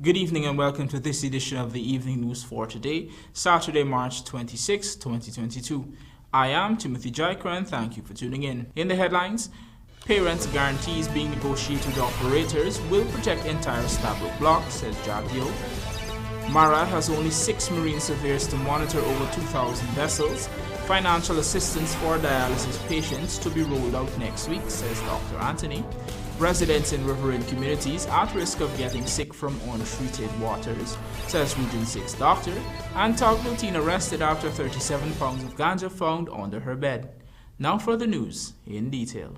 Good evening and welcome to this edition of the Evening News for today, Saturday, March 26, 2022. I am Timothy Jaikra and thank you for tuning in. In the headlines, parents' guarantees being negotiated with operators will protect entire STABROEK block, says JAGDEO. MARAD has only 6 marine surveyors to monitor over 2,000 vessels. Financial assistance for dialysis patients to be rolled out next week, says Dr. Anthony. Residents in Riverine Communities at risk of getting sick from untreated waters, says Region 6 doctor. And TUCVILLE teen arrested after 37 pounds of ganja found under her bed. Now for the news in detail.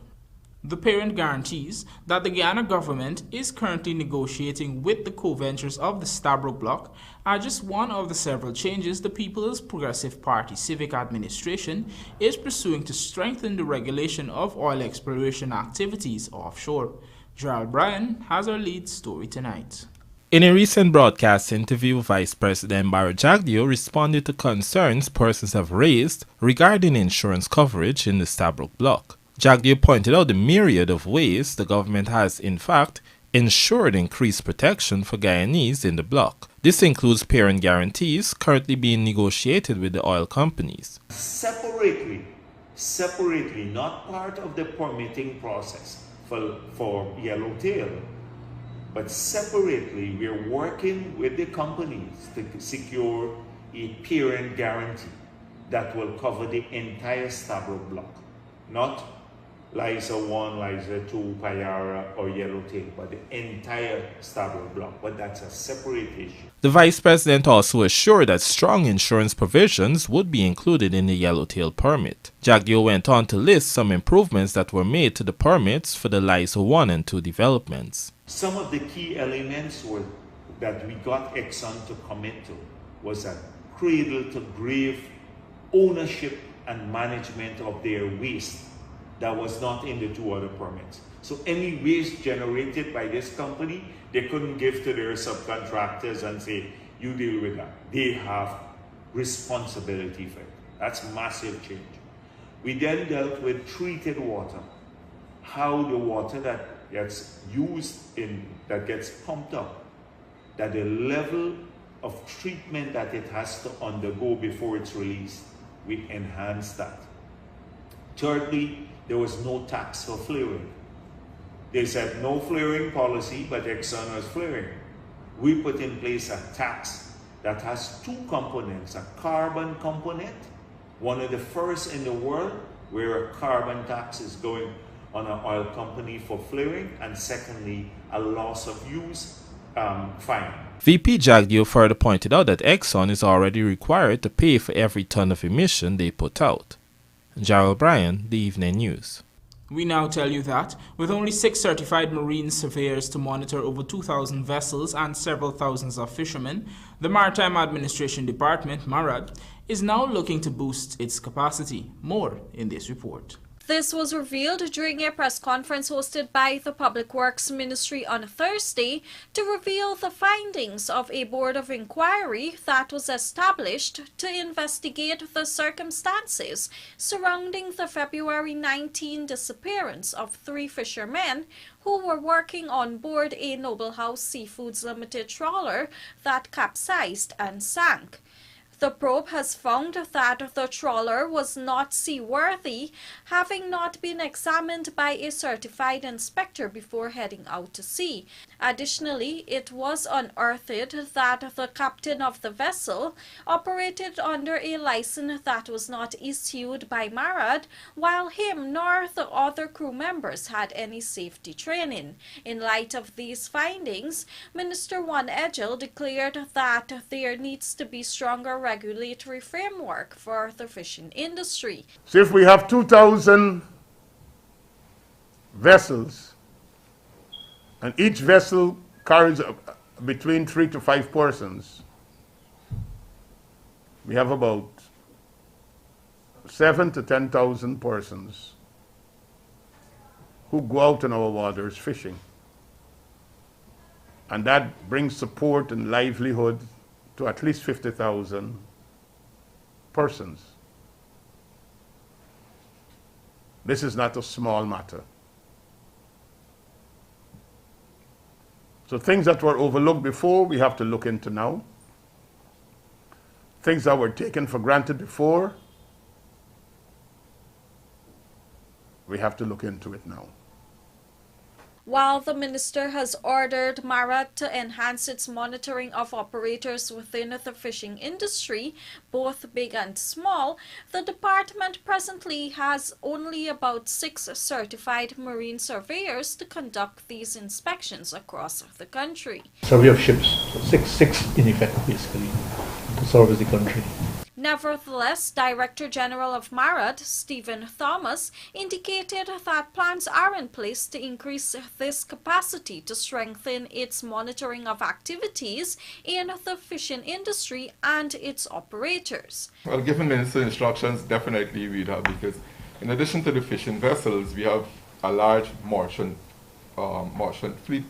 The parent guarantees that the Guyana government is currently negotiating with the co-ventures of the STABROEK bloc are just one of the several changes the People's Progressive Party Civic Administration is pursuing to strengthen the regulation of oil exploration activities offshore. Gerald Bryan has our lead story tonight. In a recent broadcast interview, Vice President JAGDEO responded to concerns persons have raised regarding insurance coverage in the STABROEK bloc. JAGDEO pointed out the myriad of ways the government has, in fact, ensured increased protection for Guyanese in the bloc. This includes parent guarantees currently being negotiated with the oil companies. Separately, not part of the permitting process for Yellowtail, but separately, we are working with the companies to secure a parent guarantee that will cover the entire STABROEK block, not Liza 1, Liza 2, Payara, or Yellowtail, but the entire STABROEK block. But that's a separate issue. The Vice President also assured that strong insurance provisions would be included in the Yellowtail permit. JAGDEO went on to list some improvements that were made to the permits for the Liza 1 and 2 developments. Some of the key elements that we got Exxon to commit to was a cradle-to-grave ownership and management of their waste. That was not in the 2 other permits. So any waste generated by this company, they couldn't give to their subcontractors and say, you deal with that. They have responsibility for it. That's massive change. We then dealt with treated water. How the water that gets used that gets pumped up, that the level of treatment that it has to undergo before it's released, we enhanced that. Thirdly, there was no tax for flaring. They said no flaring policy, but Exxon was flaring. We put in place a tax that has 2 components, a carbon component, one of the first in the world where a carbon tax is going on an oil company for flaring, and secondly, a loss of use fine. VP JAGDEO further pointed out that Exxon is already required to pay for every ton of emission they put out. Gerald Bryan, The Evening News. We now tell you that, with only 6 certified marine surveyors to monitor over 2,000 vessels and several thousands of fishermen, the Maritime Administration Department, MARAD, is now looking to boost its capacity. More in this report. This was revealed during a press conference hosted by the Public Works Ministry on Thursday to reveal the findings of a board of inquiry that was established to investigate the circumstances surrounding the February 19 disappearance of 3 fishermen who were working on board a Noble House Seafoods Limited trawler that capsized and sank. The probe has found that the trawler was not seaworthy, having not been examined by a certified inspector before heading out to sea. Additionally, it was unearthed that the captain of the vessel operated under a license that was not issued by MARAD, while him nor the other crew members had any safety training. In light of these findings, Minister Juan Edgel declared that there needs to be stronger regulatory framework for the fishing industry. So if we have 2,000 vessels, and each vessel carries between 3 to 5 persons, we have about 7,000 to 10,000 persons who go out in our waters fishing. And that brings support and livelihood to at least 50,000 persons. This is not a small matter. So things that were overlooked before, we have to look into now. Things that were taken for granted before, we have to look into it now. While the minister has ordered MARAD to enhance its monitoring of operators within the fishing industry, both big and small, the department presently has only about 6 certified marine surveyors to conduct these inspections across the country. Survey of ships, so six in effect basically, to service the country. Nevertheless, Director General of MARAD, Stephen Thomas, indicated that plans are in place to increase this capacity to strengthen its monitoring of activities in the fishing industry and its operators. Well, given Minister instructions, definitely we'd have, because in addition to the fishing vessels, we have a large merchant fleet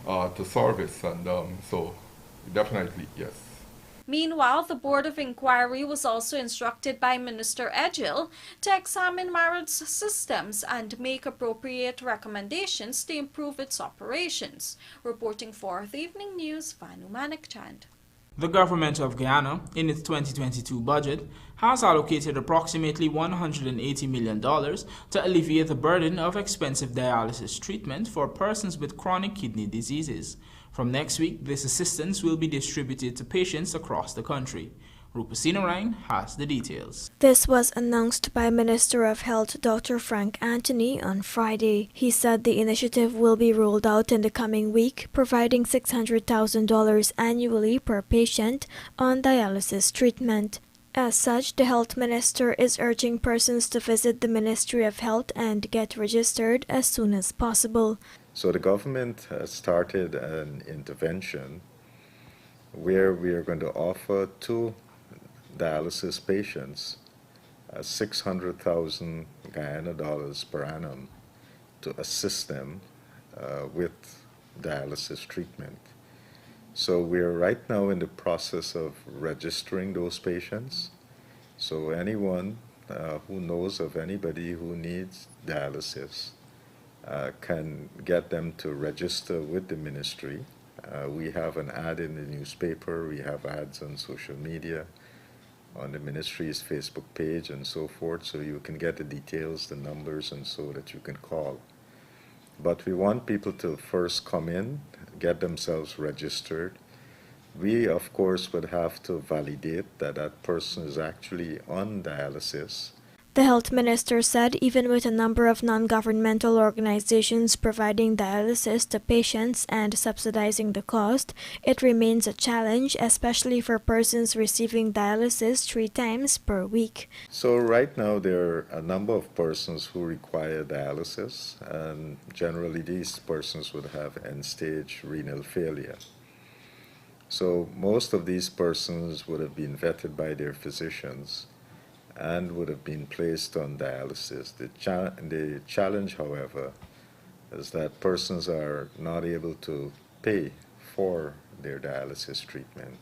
to service, and so definitely, yes. Meanwhile, the Board of Inquiry was also instructed by Minister Edgell to examine MARAD's systems and make appropriate recommendations to improve its operations. Reporting for the Evening News, Vanu Manikchand. The government of Guyana, in its 2022 budget, has allocated approximately $180 million to alleviate the burden of expensive dialysis treatment for persons with chronic kidney diseases. From next week, this assistance will be distributed to patients across the country. Rupasina Ryan has the details. This was announced by Minister of Health Dr. Frank Anthony on Friday. He said the initiative will be rolled out in the coming week, providing $600,000 annually per patient on dialysis treatment. As such, the health minister is urging persons to visit the Ministry of Health and get registered as soon as possible. So the government has started an intervention where we are going to offer to dialysis patients 600,000 Guyana dollars per annum to assist them with dialysis treatment. So we're right now in the process of registering those patients. So anyone who knows of anybody who needs dialysis can get them to register with the ministry. We have an ad in the newspaper, we have ads on social media, on the ministry's Facebook page and so forth, so you can get the details, the numbers, and so that you can call. But we want people to first come in, get themselves registered. We, of course, would have to validate that that person is actually on dialysis. The health minister said even with a number of non-governmental organizations providing dialysis to patients and subsidizing the cost, it remains a challenge, especially for persons receiving dialysis 3 times per week. So right now there are a number of persons who require dialysis, and generally these persons would have end-stage renal failure. So most of these persons would have been vetted by their physicians and would have been placed on dialysis. The challenge, however, is that persons are not able to pay for their dialysis treatment.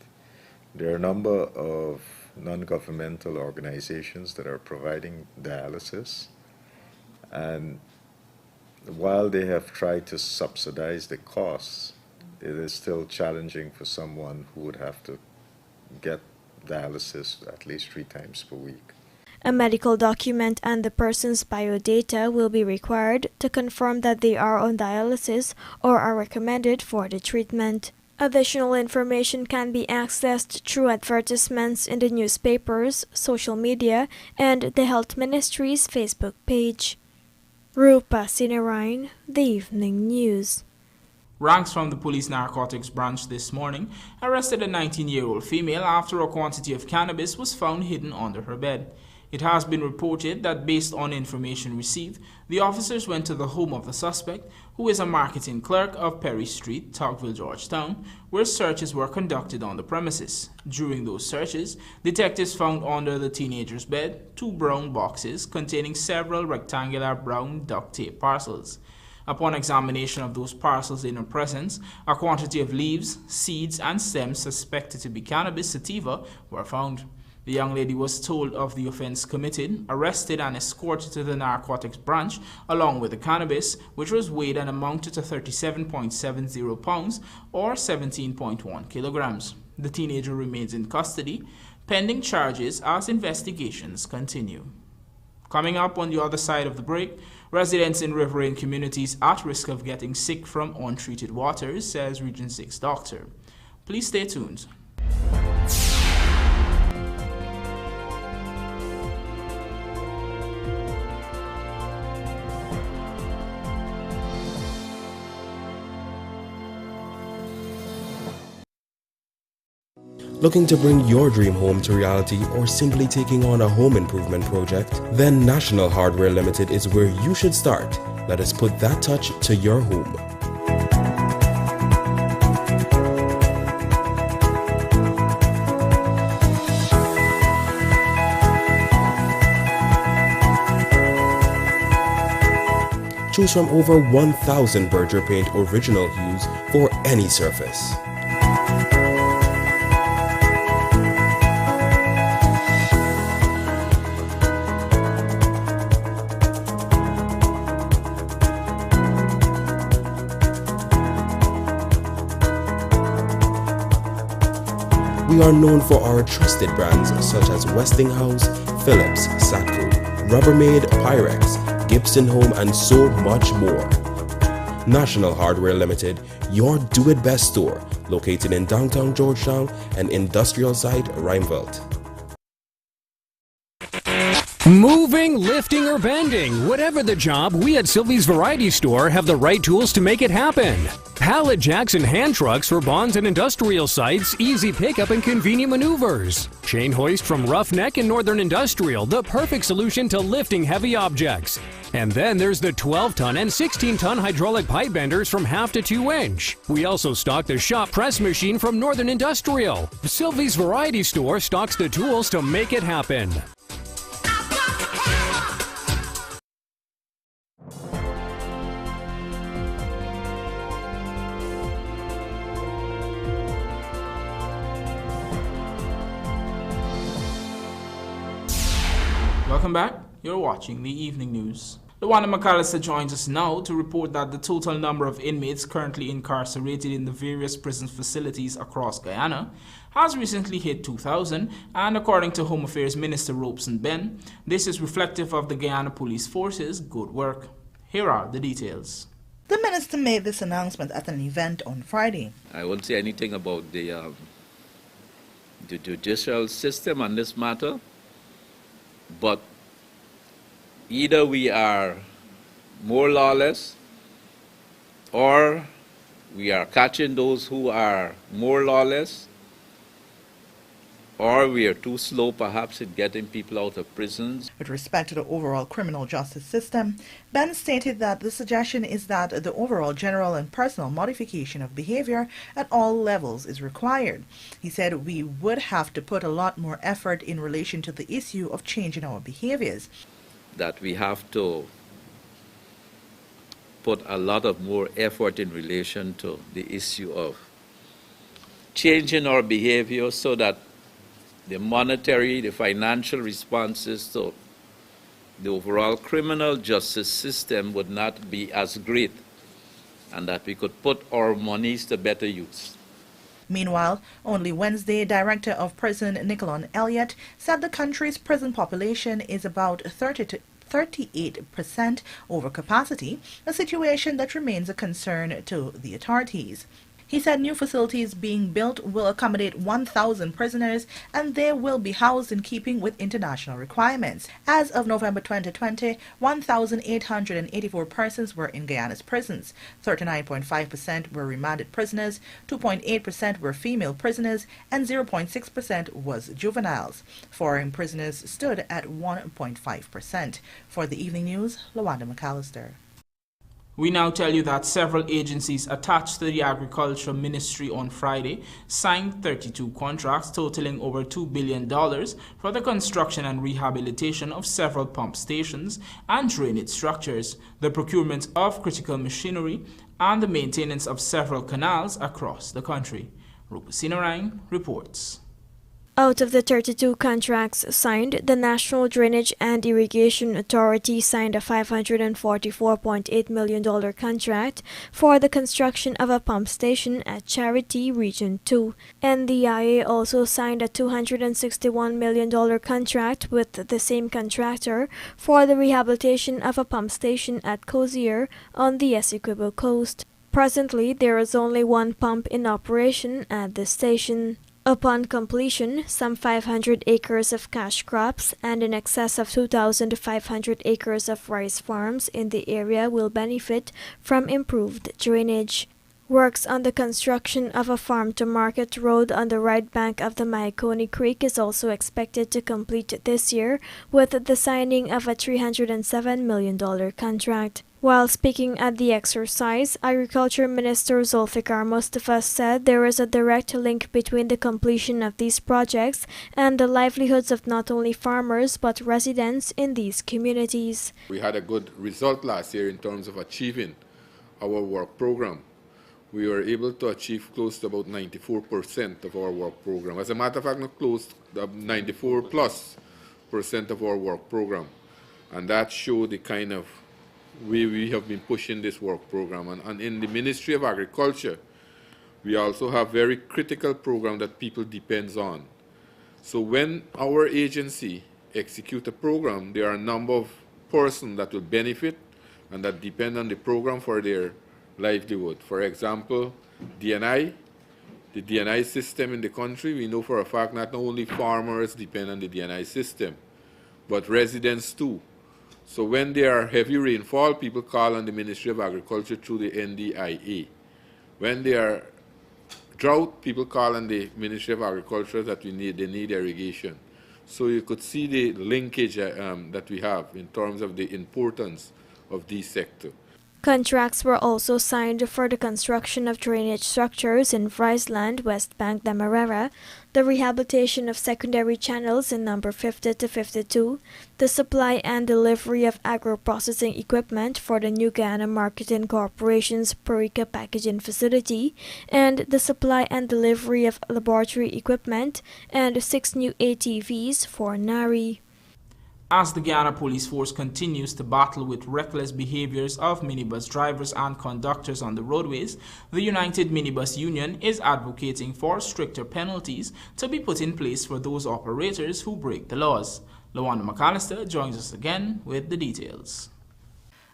There are a number of non-governmental organizations that are providing dialysis, and while they have tried to subsidize the costs, it is still challenging for someone who would have to get dialysis at least 3 times per week. A medical document and the person's biodata will be required to confirm that they are on dialysis or are recommended for the treatment. Additional information can be accessed through advertisements in the newspapers, social media, and the Health Ministry's Facebook page. Rupa Sinarain, The Evening News. Ranks from the police narcotics branch this morning arrested a 19-year-old female after a quantity of cannabis was found hidden under her bed. It has been reported that based on information received, the officers went to the home of the suspect, who is a marketing clerk of Perry Street, TUCVILLE, Georgetown, where searches were conducted on the premises. During those searches, detectives found under the teenager's bed 2 brown boxes containing several rectangular brown duct tape parcels. Upon examination of those parcels in her presence, a quantity of leaves, seeds, and stems suspected to be cannabis sativa were found. The young lady was told of the offense committed, arrested and escorted to the narcotics branch along with the cannabis, which was weighed and amounted to 37.70 pounds or 17.1 kilograms. The teenager remains in custody, pending charges as investigations continue. Coming up on the other side of the break, residents in Riverine Communities at risk of getting sick from untreated waters, says Region 6 doctor. Please stay tuned. Looking to bring your dream home to reality or simply taking on a home improvement project? Then National Hardware Limited is where you should start. Let us put that touch to your home. Choose from over 1,000 Berger Paint original hues for any surface. We are known for our trusted brands such as Westinghouse, Philips, Satco, Rubbermaid, Pyrex, Gibson Home, and so much more. National Hardware Limited, your do-it-best store, located in downtown Georgetown and industrial site Rheinveld. Moving, lifting, or bending, whatever the job, we at Sylvie's Variety Store have the right tools to make it happen. Pallet jacks and hand trucks for bonds and industrial sites, easy pickup and convenient maneuvers. Chain hoist from Roughneck and Northern Industrial, the perfect solution to lifting heavy objects. And then there's the 12-ton and 16-ton hydraulic pipe benders from 1/2 to 2 inch. We also stock the shop press machine from Northern Industrial. Sylvie's Variety Store stocks the tools to make it happen. Welcome back. You're watching the evening news. Luana McAllister joins us now to report that the total number of inmates currently incarcerated in the various prison facilities across Guyana has recently hit 2,000, and according to Home Affairs Minister Robeson Ben, this is reflective of the Guyana Police Force's good work. Here are the details. The minister made this announcement at an event on Friday. I won't say anything about the judicial system on this matter, but either we are more lawless or we are catching those who are more lawless, or we are too slow perhaps in getting people out of prisons. With respect to the overall criminal justice system, Ben stated that the suggestion is that the overall general and personal modification of behavior at all levels is required. He said we would have to put a lot more effort in relation to the issue of changing our behaviors. That we have to put a lot of more effort in relation to the issue of changing our behavior so that the monetary, the financial responses to the overall criminal justice system would not be as great, and that we could put our monies to better use. Meanwhile, only Wednesday, Director of Prison Nicolon Elliott said the country's prison population is about 38% over capacity, a situation that remains a concern to the authorities. He said new facilities being built will accommodate 1,000 prisoners, and they will be housed in keeping with international requirements. As of November 2020, 1,884 persons were in Guyana's prisons. 39.5% were remanded prisoners, 2.8% were female prisoners, and 0.6% was juveniles. Foreign prisoners stood at 1.5%. For the evening news, Lawanda McAllister. We now tell you that several agencies attached to the Agriculture Ministry on Friday signed 32 contracts totaling over $2 billion for the construction and rehabilitation of several pump stations and drainage structures, the procurement of critical machinery, and the maintenance of several canals across the country. Rupasina Ryan reports. Out of the 32 contracts signed, the National Drainage and Irrigation Authority signed a $544.8 million contract for the construction of a pump station at Charity Region 2. NDIA also signed a $261 million contract with the same contractor for the rehabilitation of a pump station at Cozier on the Essequibo coast. Presently, there is only one pump in operation at the station. Upon completion, some 500 acres of cash crops and in excess of 2,500 acres of rice farms in the area will benefit from improved drainage. Works on the construction of a farm-to-market road on the right bank of the Maiconi Creek is also expected to complete this year with the signing of a $307 million contract. While speaking at the exercise, Agriculture Minister Zulfikar Mustafa said there is a direct link between the completion of these projects and the livelihoods of not only farmers but residents in these communities. We had a good result last year in terms of achieving our work program. We were able to achieve close to about 94% of our work program. As a matter of fact, not close, 94+% of our work program. And that showed the kind of way we have been pushing this work program. And in the Ministry of Agriculture, we also have very critical program that people depends on. So when our agency execute a program, there are a number of persons that will benefit and that depend on the program for their livelihood. For example, DNI, the DNI system in the country, we know for a fact not only farmers depend on the DNI system, but residents too. So when there are heavy rainfall, people call on the Ministry of Agriculture through the NDIA. When there are drought, people call on the Ministry of Agriculture that they need irrigation. So you could see the linkage that we have in terms of the importance of this sector. Contracts were also signed for the construction of drainage structures in Friesland, West Bank, Demerara, the rehabilitation of secondary channels in number 50 to 52, the supply and delivery of agro-processing equipment for the New Guyana Marketing Corporation's Parica packaging facility, and the supply and delivery of laboratory equipment and 6 new ATVs for NARI. As the Guyana Police Force continues to battle with reckless behaviors of minibus drivers and conductors on the roadways, the United Minibus Union is advocating for stricter penalties to be put in place for those operators who break the laws. Lawanda McAllister joins us again with the details.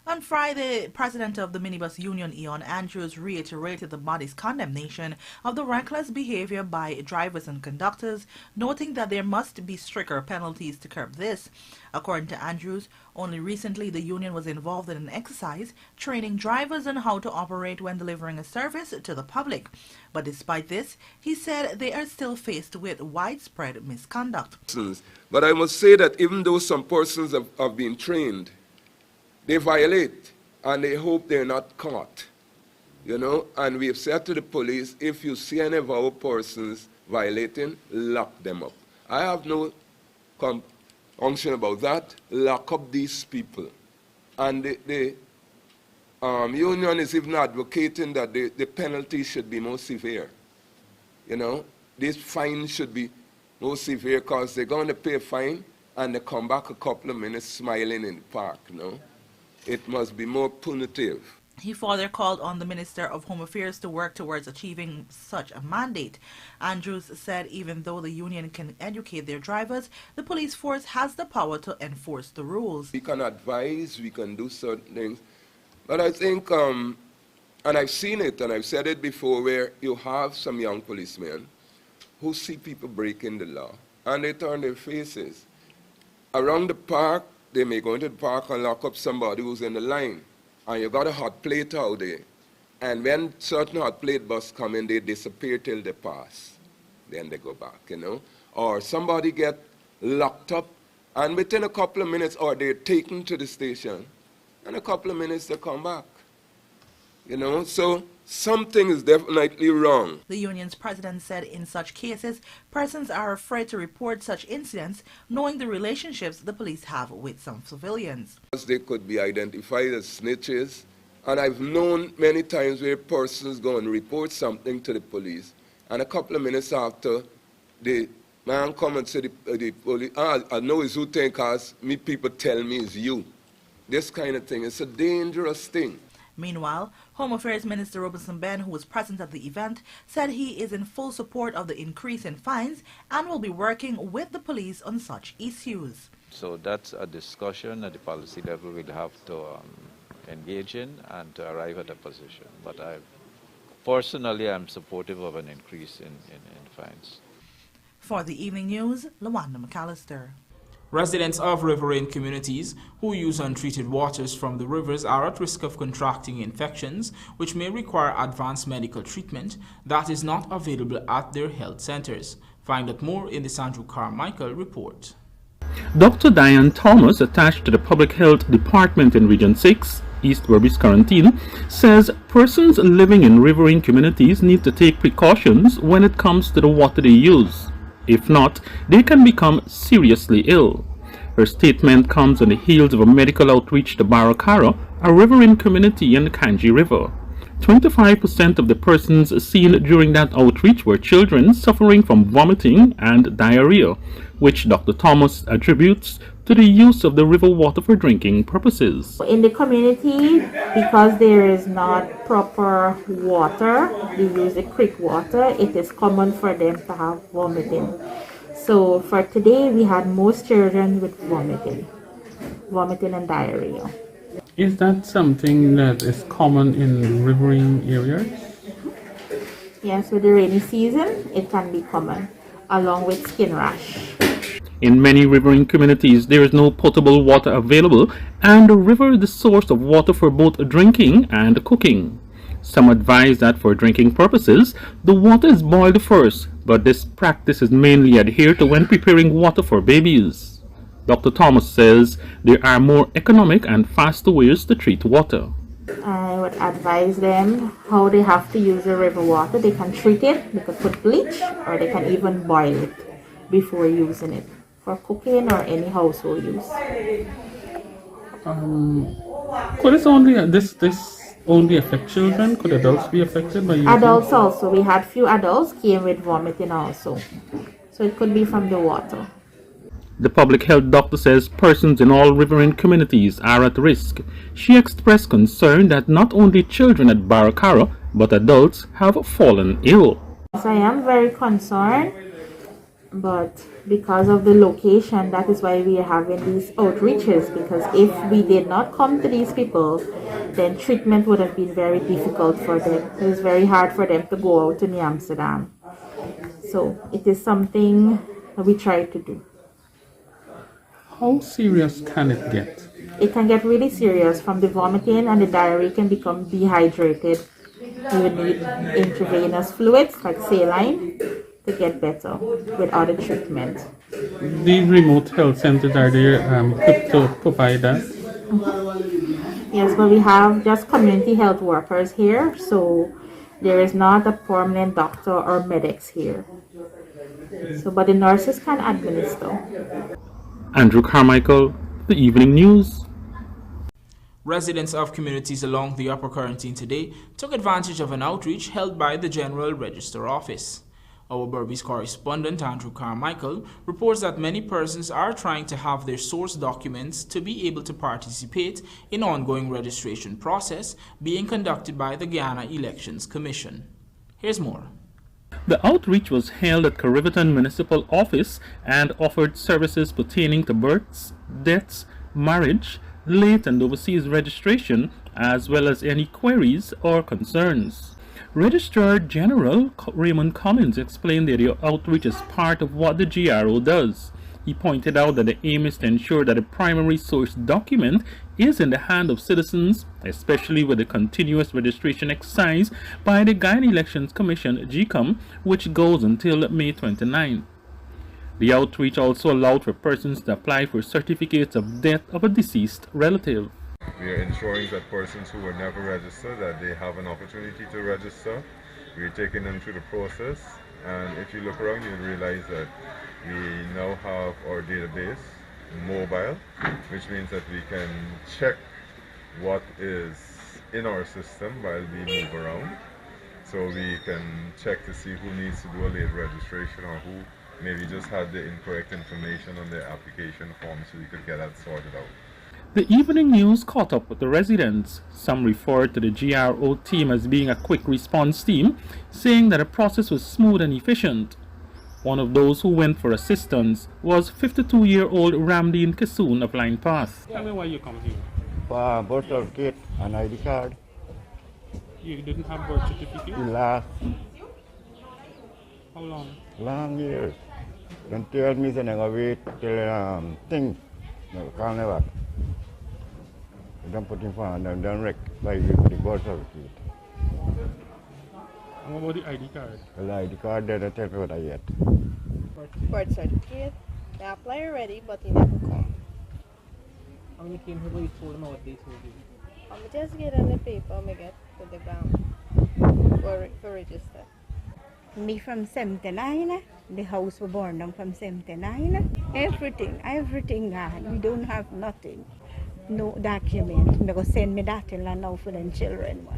On Friday, President of the Minibus Union, Eon Andrews, reiterated the body's condemnation of the reckless behavior by drivers and conductors, noting that there must be stricter penalties to curb this. According to Andrews, only recently the union was involved in an exercise training drivers on how to operate when delivering a service to the public. But despite this, he said they are still faced with widespread misconduct. But I must say that even though some persons have been trained, they violate, and they hope they're not caught, and we have said to the police, if you see any of our persons violating, lock them up. I have no compunction about that. Lock up these people. And the union is even advocating that the penalty should be more severe. This fine should be more severe because they're going to pay a fine and they come back a couple of minutes smiling in the park, It must be more punitive. He further called on the Minister of Home Affairs to work towards achieving such a mandate. Andrews said even though the union can educate their drivers, the police force has the power to enforce the rules. We can advise, we can do certain things, but I think, and I've seen it and I've said it before, where you have some young policemen who see people breaking the law and they turn their faces. Around the park, they may go into the park and lock up somebody who's in the line. And you got a hot plate out there. And when certain hot plate buses come in, they disappear till they pass. Then they go back, Or somebody get locked up, and within a couple of minutes, or they're taken to the station, and a couple of minutes they come back. So something is definitely wrong. The union's president said in such cases, persons are afraid to report such incidents, knowing the relationships the police have with some civilians. They could be identified as snitches, and I've known many times where persons go and report something to the police, and a couple of minutes after, they Man come and say the police, I know it's who think us, me people tell me it's you. This kind of thing, it's a dangerous thing. Meanwhile, Home Affairs Minister Robinson Ben, who was present at the event, said he is in full support of the increase in fines and will be working with the police on such issues. So that's a discussion at the policy level we'll have to engage in and to arrive at a position. But personally, I'm supportive of an increase in fines. For the evening news, Lawanda McAllister. Residents of riverine communities who use untreated waters from the rivers are at risk of contracting infections, which may require advanced medical treatment that is not available at their health centers. Find out more in the Andrew Carmichael report. Dr. Diane Thomas, attached to the Public Health Department in Region 6, East Berbice Quarantine, says persons living in riverine communities need to take precautions when it comes to the water they use. If not, they can become seriously ill. Her statement comes on the heels of a medical outreach to Baracara, a riverine community in the Kanji River. 25% of the persons seen during that outreach were children suffering from vomiting and diarrhea, which Dr. Thomas attributes to the use of the river water for drinking purposes. In the community, because there is not proper water, they use the creek water, it is common for them to have vomiting. So for today, we had most children with vomiting and diarrhea. Is that something that is common in riverine areas? Yes, with the rainy season, it can be common, along with skin rash. In many riverine communities, there is no potable water available, and the river is the source of water for both drinking and cooking. Some advise that for drinking purposes, the water is boiled first, but this practice is mainly adhered to when preparing water for babies. Dr. Thomas says there are more economic and faster ways to treat water. I would advise them how they have to use the river water. They can treat it, they could put bleach, or they can even boil it before using it for cooking or any household use. Could this only affect children? Could adults be affected by using? Adults also. We had few adults came with vomiting also. So it could be from the water. The public health doctor says persons in all riverine communities are at risk. She expressed concern that not only children at Baracara, but adults have fallen ill. Yes, I am very concerned, but because of the location, that is why we are having these outreaches, because if we did not come to these people, then treatment would have been very difficult for them. It is very hard for them to go out to New Amsterdam. So it is something that we try to do. How serious can it get? It can get really serious. From the vomiting and the diarrhea can become dehydrated. You would need intravenous fluids like saline to get better with other treatment. The remote health centers, are they equipped to provide that? Yes, but we have just community health workers here, so there is not a permanent doctor or medics here. So, but the nurses can administer. Andrew Carmichael, The Evening News. Residents of communities along the Upper Quarantine today took advantage of an outreach held by the General Register Office. Our Berbice correspondent Andrew Carmichael reports that many persons are trying to have their source documents to be able to participate in ongoing registration process being conducted by the Guyana Elections Commission. Here's more. The outreach was held at Riverton Municipal Office and offered services pertaining to births, deaths, marriage, late and overseas registration, as well as any queries or concerns. Registrar General Raymond Collins explained that the outreach is part of what the GRO does. He pointed out that the aim is to ensure that the primary source document is in the hand of citizens, especially with the continuous registration exercise by the Guyana Elections Commission (GECOM), which goes until May 29. The outreach also allowed for persons to apply for certificates of death of a deceased relative. We are ensuring that persons who were never registered, that they have an opportunity to register. We are taking them through the process, and if you look around, you'll realize that we now have our database mobile, which means that we can check what is in our system while we move around. So we can check to see who needs to do a late registration or who maybe just had the incorrect information on their application form, so we could get that sorted out. The evening news caught up with the residents. Some referred to the GRO team as being a quick response team, saying that the process was smooth and efficient. One of those who went for assistance was 52-year-old Ramdeen Kissoon of Line Path. Tell me why you come here. For birth certificate and ID card. You didn't have birth certificate? Last. How long? Long years. Don't tell me that I'm going to wait till thing. No, can't never. Don't put in front and don't rectify you for the birth certificate. And what about the ID card? The ID card, they don't tell me what I get. Birth certificate. They apply already, but he never come. How many came here, you told them what they told you? I just get on the paper, I get to the ground for register. Me from 79, the house was burned down from 79. Everything gone. We don't have nothing. No document. I'm going to send me that now for them children.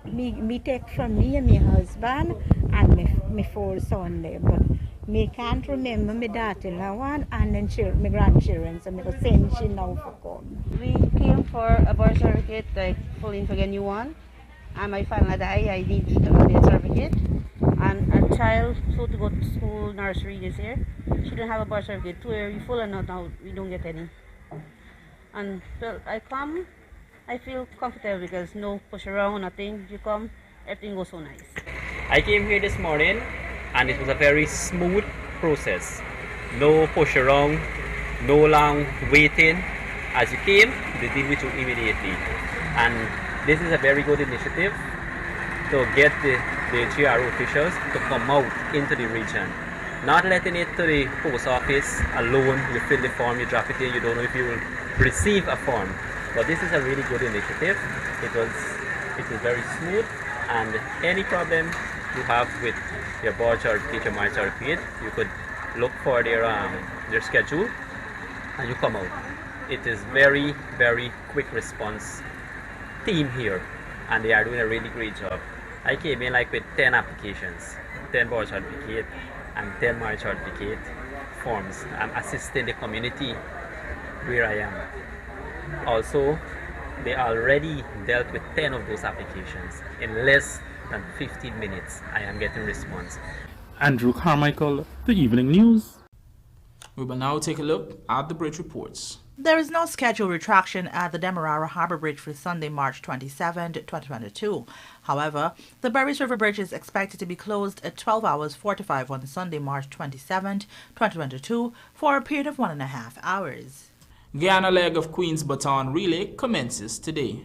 Me take from me and my husband and my 4 sons there. But me can't remember my daughter one and then my grandchildren. So I'm going to send she now for come. We came for a birth certificate, like pulling for a new one. And my family died, I need to get a certificate. And our child supposed to go to school nursery this year. She didn't have a birth certificate. 2 years, we full or not now, we don't get any. And so I come, I feel comfortable because no push around, nothing. You come, everything goes so nice. I came here this morning and it was a very smooth process. No push around, no long waiting. As you came, they deal with you immediately. And this is a very good initiative to get the GRO officials to come out into the region. Not letting it to the post office alone. You fill the form, you drop it in, you don't know if you will receive a form. But this is a really good initiative. It was very smooth, and any problem you have with your birth certificate, your marriage certificate, you could look for their schedule and you come out. It is very, very quick response team here, and they are doing a really great job. I came in like with 10 applications, 10 birth certificate and 10 marriage certificate forms. I'm assisting the community where I am. Also, they already dealt with 10 of those applications. In less than 15 minutes, I am getting response. Andrew Carmichael, The Evening News. We will now take a look at the bridge reports. There is no scheduled retraction at the Demerara Harbour Bridge for Sunday, March 27, 2022. However, the Berries River Bridge is expected to be closed at 12 hours 45 on Sunday, March 27, 2022 for a period of 1.5 hours. Guyana leg of Queen's Baton Relay commences today.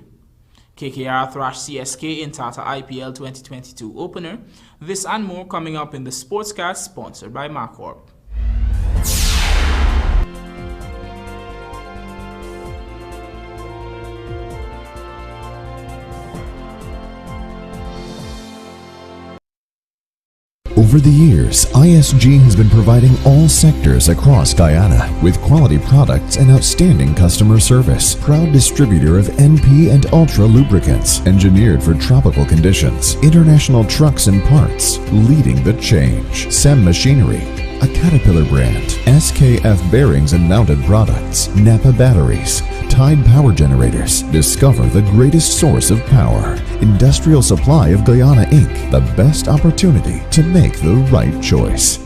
KKR thrashed CSK in Tata IPL 2022 opener. This and more coming up in the Sportscast sponsored by Marcorp. Over the years, ISG has been providing all sectors across Guyana with quality products and outstanding customer service. Proud distributor of NP and Ultra lubricants, engineered for tropical conditions. International trucks and parts, leading the change. SEM Machinery, a Caterpillar brand. SKF bearings and mounted products. Napa batteries. Tide power generators. Discover the greatest source of power. Industrial Supply of Guyana Inc. The best opportunity to make the right choice.